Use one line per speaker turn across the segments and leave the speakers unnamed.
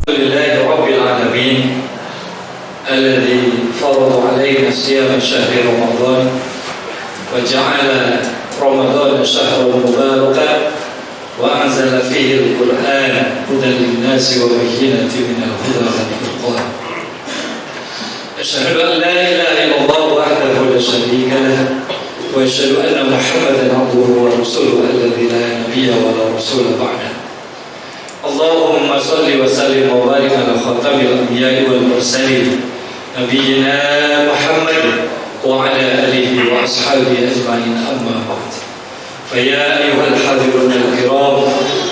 لله رب العالمين الذي فرض علينا صيام شهر رمضان وجعل رمضان شهرا مباركا وأنزل فيه القرآن هدى للناس وبينات من الهدى والفرقان. أشهد أن لا إله إلا الله وحده لا شريك له وأشهد أن محمدا عبده ورسوله الذي لا نبي ولا رسول بعده. اللهم صل وسلم وبارك على خاتم الأنبياء والمرسلين نبينا محمد وعلى آله وأصحابه أجمعين أما بعد. فيا أيها الحاضرون الكرام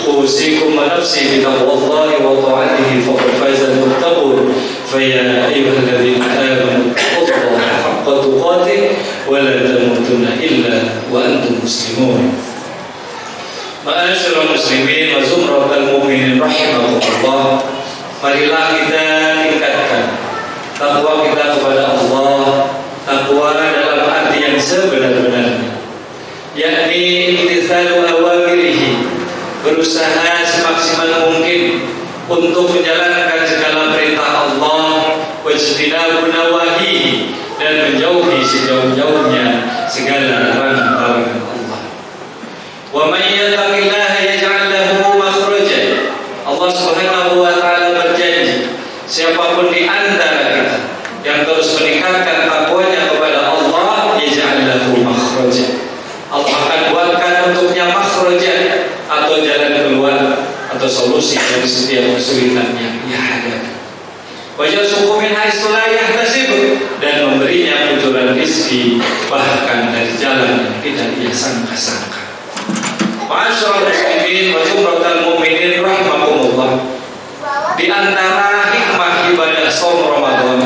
أوصيكم ونفسي بتقوى الله وطاعته فقد فاز المتقون. فيا أيها الذين آمنوا اتقوا الله حق تقاته ولا تموتن إلا وأنتم مسلمون. Ma'asyiral muslimin wa zumratal mu'minin rahimakumullah. Marilah kita tingkatkan takwa kita kepada Allah, takwa dalam arti yang sebenar-benarnya, yakni imtithalu awamirihi, berusaha semaksimal mungkin untuk menjalankan segala perintah Allah, wajtinabu nawahihi, dan menjauhi sejauh-jauhnya segala larangan-larangan Allah. Wa man yattaqillaha yaj'al lahu makhraja. Allah Subhanahu wa taala berjanji, siapapun di antara kita yang terus meningkatkan takwanya kepada Allah, yaj'al lahu makhraja, Allah akan buatkan untuknya makhraja atau jalan keluar atau solusi dari setiap kesulitan yang ia hadapi. Wa yarzuqhu min haitsu la yahtasib, dan memberinya kucuran rezeki bahkan dari jalan yang tidak ia sangka-sangka. Ma'asyiral muslimin wa zumratal mu'minin rahimakumullah. Di antara hikmah ibadah shaum Ramadan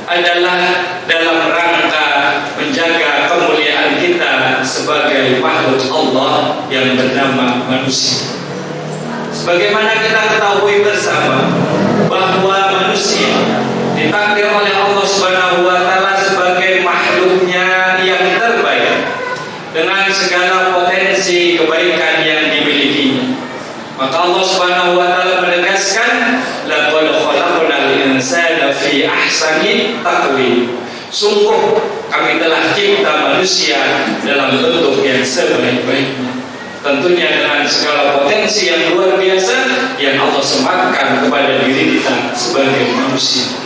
adalah dalam rangka menjaga kemuliaan kita sebagai makhluk Allah yang bernama manusia. Sebagaimana kita ketahui bersama bahwa manusia ditakdir oleh Allah Subhanahu wa taala sebagai makhluknya yang terbaik dengan segala potensi kebaikan yang dimilikinya. Maka Allah Subhanahu wa taala menegaskan, laqad khalaqnal insana fi ahsani taqwim. Sungguh kami telah cipta manusia dalam bentuk yang sebaik-baiknya. Tentunya dengan segala potensi yang luar biasa yang Allah sematkan kepada diri kita sebagai manusia.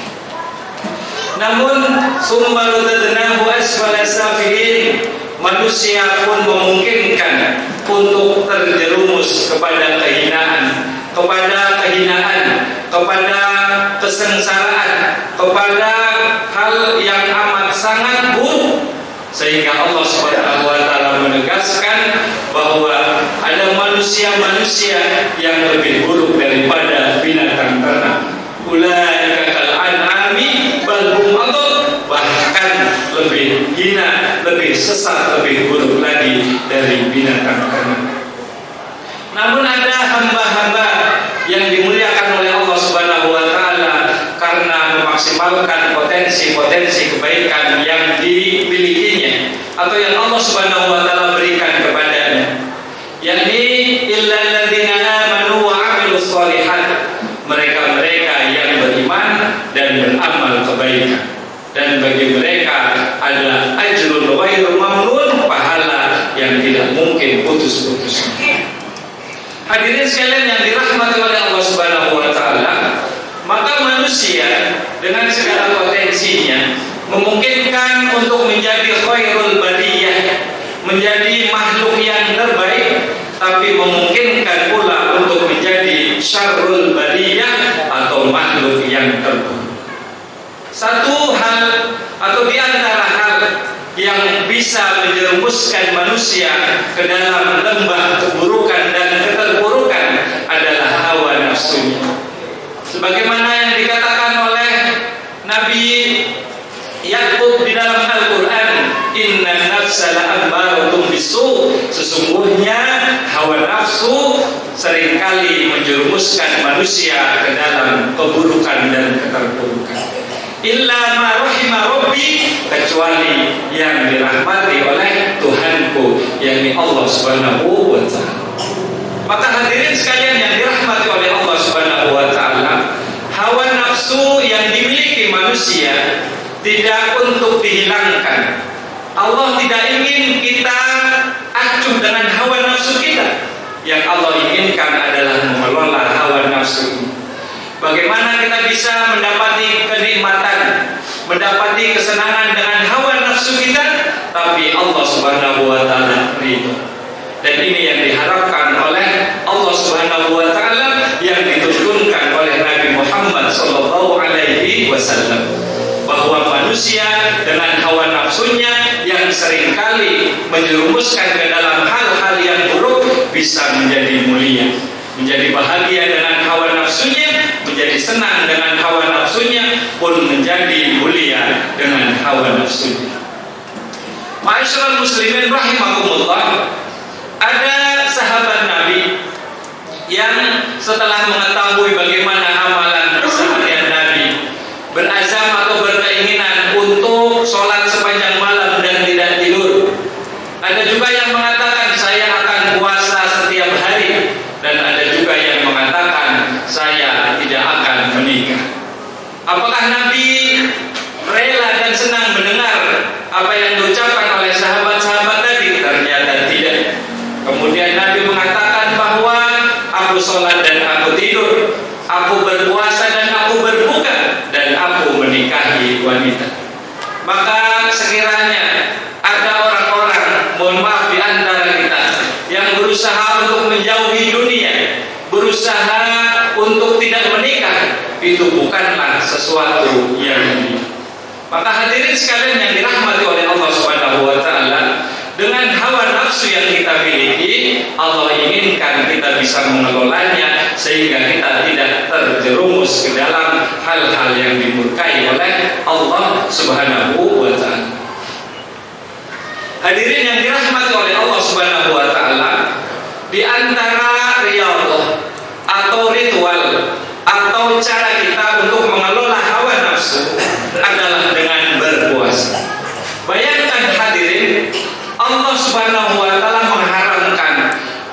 Namun summa radadnahu asfala safilin, manusia pun memungkinkan untuk terjerumus kepada kehinaan, kepada kesengsaraan, kepada hal yang amat sangat buruk, sehingga Allah Subhanahu wa taala menegaskan bahwa ada manusia-manusia yang lebih buruk daripada binatang ternak. Ulaika kal an'ami bal hum adall, bahkan lebih hina, lebih sesat, lebih buruk lagi dari binatang ternak. Namun ada hamba-hamba yang dimuliakan oleh Allah Subhanahu wa taala karena memaksimalkan potensi-potensi kebaikan yang dimilikinya atau yang Allah Subhanahu wa taala berikan kepadanya, yakni illal ladzina amanu wa 'amilus shalihat, mereka-mereka yang beriman dan beramal kebaikan, dan bagi mereka ada ajrun ghairu mamnun, pahala yang tidak mungkin putus-putus. Hadirin sekalian yang dirahmati oleh Allah Subhanahu wa taala, maka manusia dengan segala potensinya memungkinkan untuk menjadi khairul bariyah, menjadi makhluk yang terbaik, tapi memungkinkan pula untuk menjadi syarrul bariyah atau makhluk yang terburuk. Satu hal atau di antara hal yang bisa menjerumuskan manusia ke dalam lembah keburukan dan keterpurukan adalah hawa nafsunya. Sebagaimana yang dikatakan oleh Nabi Yakub di dalam Al-Quran, inna nafsa la'ammaratun bisu, sesungguhnya hawa nafsu seringkali menjerumuskan manusia ke dalam keburukan dan keterpurukan. Illa ma rahima rabbi, kecuali yang dirahmati oleh Tuhanku, yakni Allah Subhanahu wa taala. Maka hadirin sekalian yang dirahmati oleh Allah Subhanahu wa taala, manusia tidak untuk dihilangkan. Allah tidak ingin kita acuh dengan hawa nafsu kita. Yang Allah inginkan adalah mengelola hawa nafsu. Bagaimana kita bisa mendapati kenikmatan, mendapati kesenangan dengan hawa nafsu kita, tapi Allah Subhanahu wa taala ridho. Dan ini yang diharapkan oleh Allah Subhanahu wa taala, yang dituntunkan oleh Nabi Muhammad sallallahu alaihi wasallam, bahwa manusia dengan hawa nafsunya yang seringkali menjerumuskan ke dalam hal-hal yang buruk bisa menjadi mulia, menjadi bahagia dengan hawa nafsunya, menjadi senang dengan hawa nafsunya, pun menjadi mulia dengan hawa nafsunya. Ma'asyiral muslimin rahimakumullah, ada sahabat Nabi yang setelah mengetahui bagaimana amalan seharian Nabi, berazam atau berkeinginan untuk sholat sepanjang malam dan tidak tidur. Ada juga yang mengatakan saya akan puasa setiap hari, dan ada juga yang mengatakan saya tidak akan menikah. Apakah Nabi rela dan senang mendengar apa yang diucapkan oleh sahabat-sahabat tadi? Ternyata tidak. Kemudian Nabi mengatakan bahwa aku sholat dan aku tidur, aku berpuasa dan aku berbuka, dan aku menikahi wanita. Maka sekiranya ada orang-orang, mohon maaf, di antara kita yang berusaha untuk menjauhi dunia, berusaha untuk tidak menikah, itu bukanlah sesuatu yang mulia. Maka hadirin sekalian yang dirahmati oleh Allah Subhanahu wa taala, dengan hawa nafsu yang kita miliki, Allah inginkan kita bisa mengelolanya sehingga kita tidak terjerumus ke dalam hal-hal yang dimurkai oleh Allah Subhanahu wa taala. Hadirin yang dirahmati oleh Allah Subhanahu wa taala, di antara riyadhah atau ritual atau cara kita untuk mengelola hawa nafsu adalah dengan berpuasa. Bayangkan hadirin, Allah Subhanahu wa taala mengharamkan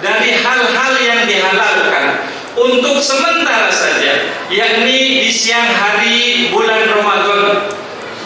dari hal-hal yang dihalalkan untuk sementara saja, yakni di siang hari bulan Ramadan,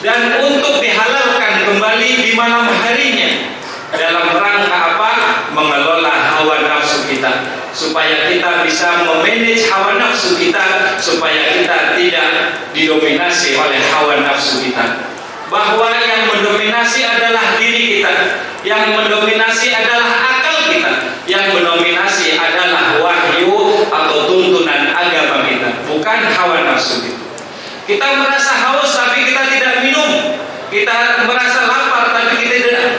dan untuk dihalalkan kembali di malam harinya, dalam rangka apa? Mengelola hawa nafsu kita, supaya kita bisa memanage hawa nafsu kita, supaya kita tidak didominasi oleh hawa nafsu kita. Bahwa yang mendominasi adalah diri kita, yang mendominasi adalah akal kita, yang mendominasi adalah wahyu atau tuntunan agama kita, bukan hawa nafsu kita. Kita merasa haus tapi kita tidak minum, kita merasa lapar tapi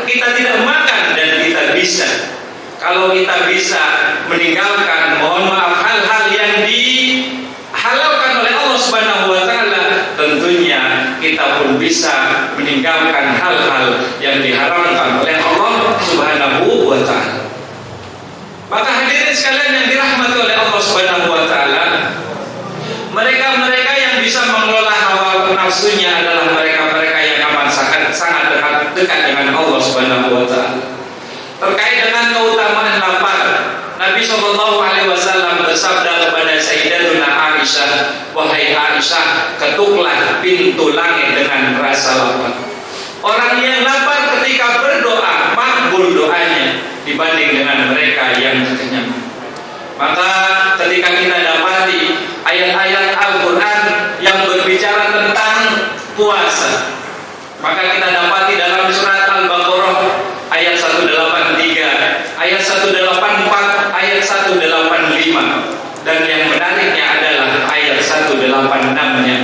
kita tidak makan, dan kita bisa, kalau kita bisa meninggalkan, mohon maaf, hal-hal yang dihalalkan oleh Allah Subhanahu wa taala, tentunya kita pun bisa meninggalkan hal-hal yang diharamkan oleh Allah Subhanahu wa taala. Maka hadirin sekalian yang dirahmati oleh Allah Subhanahu wa taala, mereka-mereka yang bisa mengelola hawa nafsunya adalah mereka-mereka yang akan sangat dekat dengan Allah Subhanahu wa taala. Terkait dengan keutamaan lapar, Nabi sallallahu alaihi wasallam bersabda kepada Sayyidatuna Aisyah, "Wahai Aisyah, ketuklah pintu langit dengan rasa lapar." Orang yang lapar ketika berdoa, makbul doanya dibanding dengan mereka yang kekenyangan. Maka ketika kita dapati ayat-ayat Al-Quran yang berbicara tentang puasa, maka kita dapati dalam surat Al-Baqarah ayat 183, ayat 184, ayat 185, dan yang menariknya adalah ayat 186-nya.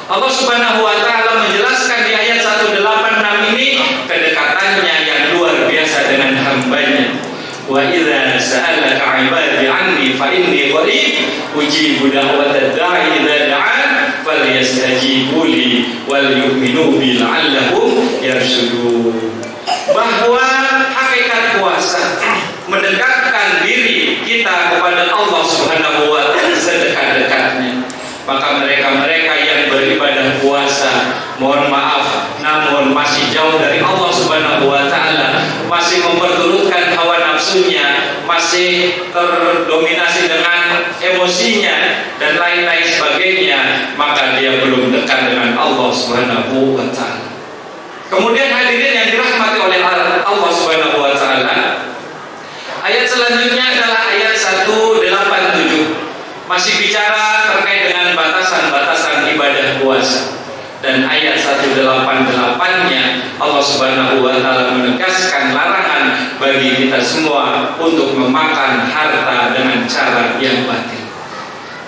Allah Subhanahu wa taala menjelaskan di ayat 186 ini kedekatannya yang luar biasa dengan hambanya. Wa idza sa'alaka 'ibadi 'anni fa inni qarib ujibu da'watad da'i idza da'an falyastajibu li wal yu'minu bi la'allahum yarshudun. Bahwa hakikat puasa mendekatkan diri kita kepada Allah Subhanahu wa taala sedekat-dekatnya. Maka mereka-mereka yang beribadah puasa, mohon maaf, namun masih jauh dari Allah Subhanahu wa taala, masih memperturutkan hawa nafsunya, masih terdominasi dengan emosinya dan lain-lain sebagainya, maka dia belum dekat dengan Allah Subhanahu wa taala. Kemudian hadirin yang dirahmati oleh Allah Subhanahu wa taala, ayat selanjutnya adalah ayat 187. Masih bicara terkait dengan batasan-batasan ibadah puasa. Dan ayat 188-nya Allah Subhanahu wa taala menegaskan larangan bagi kita semua untuk memakan harta dengan cara yang batil.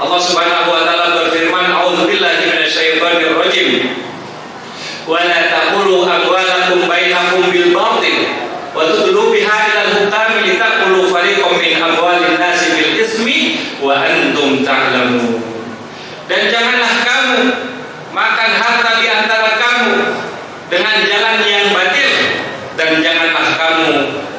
Allah Subhanahu wa taala berfirman, "A'udzubillahi minasyaitonir rajim. Wa la taqulu amwalakum bainakum bil batil wa tudlu biha ilal hukami litaqulu fariqam min amwalin nasi bil ismi wa antum ta'lamun." Dan janganlah kamu makan harta di antara kamu dengan jalan yang batil, dan janganlah kamu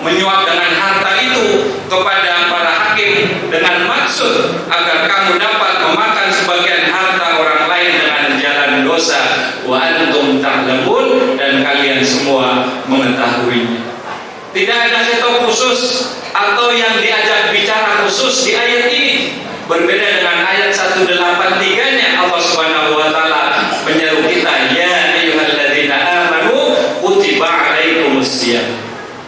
menyuap dengan harta itu kepada para hakim dengan maksud agar kamu dapat memakan sebagian harta orang lain dengan jalan dosa. Wa antum ta'lamun, dan kalian semua mengetahuinya. Tidak ada satu khusus atau yang diajak bicara khusus di ayat ini. Berbeda dengan ayat 183-nya, Allah Subhanahu wa taala menyeru kita, ya ayyuhalladzina amanu kutiba alaikumusiyam.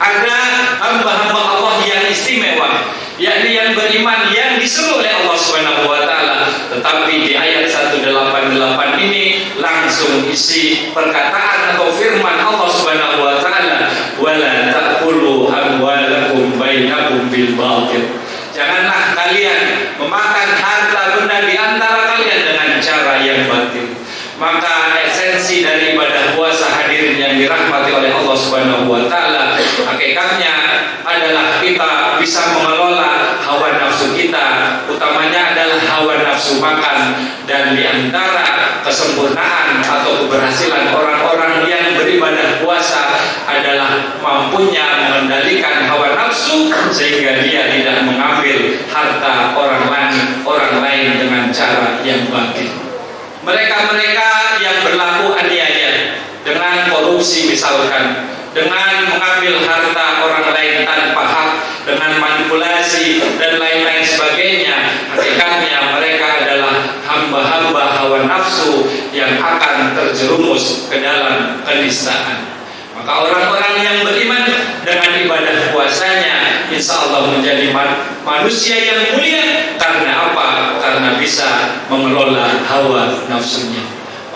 Ada hamba-hamba Allah yang istimewa, yakni yang beriman, yang disuruh oleh Allah Subhanahu wa taala. Tetapi di ayat 188 ini langsung isi perkataan atau firman Allah Subhanahu wa taala, wala taqulu amwalakum bainakum bil batil. Janganlah kalian memakan harta benda di antara kalian dengan cara yang batil. Maka esensi dari ibadah puasa, hadirin yang dirahmati oleh Allah Subhanahu wa taala, hakikatnya adalah kita bisa mengelola hawa nafsu kita, utamanya adalah hawa nafsu makan. Dan di antara kesempurnaan atau keberhasilan orang-orang yang beribadah puasa adalah mampunya mengendalikan hawa nafsu sehingga dia tidak mengambil harta orang lain dengan cara yang batil. Mereka-mereka yang berlaku aniaya dengan korupsi misalkan, dengan mengambil harta orang lain tanpa hak, dengan manipulasi dan lain-lain sebagainya, hakikatnya mereka adalah hamba-hamba hawa nafsu yang akan terjerumus ke dalam kenistaan. Maka orang-orang yang beriman dengan ibadah puasanya insya Allah menjadi manusia yang mulia. Karena apa? Karena bisa mengelola hawa nafsunya.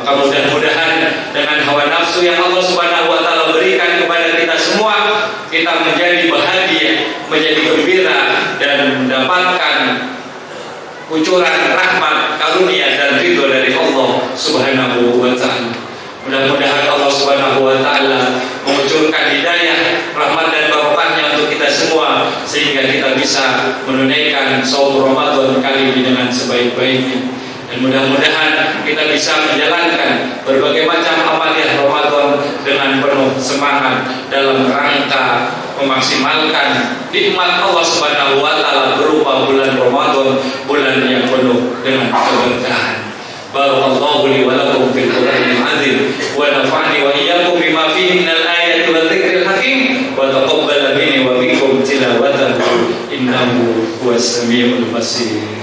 Maka mudah-mudahan dengan hawa nafsu yang Allah Subhanahu wa taala berikan kepada kita semua, kita menjadi bahagia, menjadi gembira, dan mendapatkan kucuran rahmat, karunia dan ridho dari Allah Subhanahu wa taala. Mudah-mudahan Allah Subhanahu wa taala mengucurkan hidayah, rahmat dan barokahnya untuk kita semua sehingga kita bisa menunaikan shaum Ramadan kali ini dengan sebaik-baiknya. Dan mudah-mudahan kita bisa menjalankan berbagai macam amaliah Ramadan dengan penuh semangat dalam rangka memaksimalkan nikmat Allah Subhanahu wa taala berupa bulan Ramadan, bulan yang penuh dengan keberkahan. Barakallahu li wa lakum fil Qur'anil azim wa nafa'ani wa iyyakum bima fihi minal ayati wal dzikril hakim wa taqabbala minni wa minkum tilawatahu innahu huwas samiul basir.